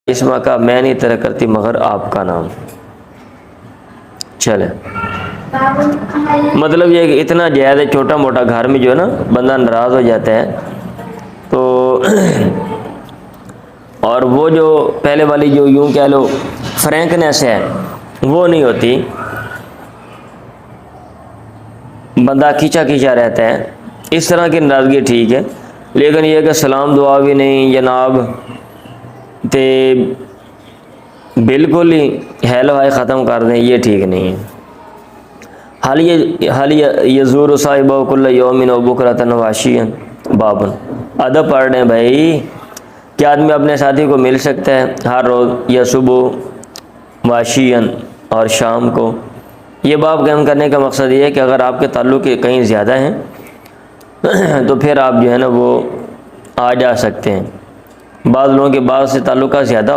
اسما کا میں نہیں طرح کرتی مگر آپ کا نام. چلے مطلب یہ کہ اتنا جائز ہے، چھوٹا موٹا گھر میں جو ہے نا بندہ ناراض ہو جاتا ہے تو اور وہ جو پہلے والی جو یوں کہہ لو فرینکنیس ہے وہ نہیں ہوتی، بندہ کھینچا کھینچا رہتا ہے، اس طرح کی ناراضگی ٹھیک ہے. لیکن یہ کہ سلام دعا بھی نہیں جناب تے بالکل ہی ہیلو ہائی ختم کر دیں، یہ ٹھیک نہیں ہے. حال یزور صاحب کل یومن و بکرۃ و عشیا بابن. ادب پڑھ رہے ہیں بھائی، کیا آدمی اپنے ساتھی کو مل سکتا ہے ہر روز یا صبح واشین اور شام کو؟ یہ باب قائم کرنے کا مقصد یہ ہے کہ اگر آپ کے تعلق کہیں زیادہ ہیں تو پھر آپ جو ہے نا وہ آ جا سکتے ہیں. بعض لوگوں کے بعض سے تعلقات زیادہ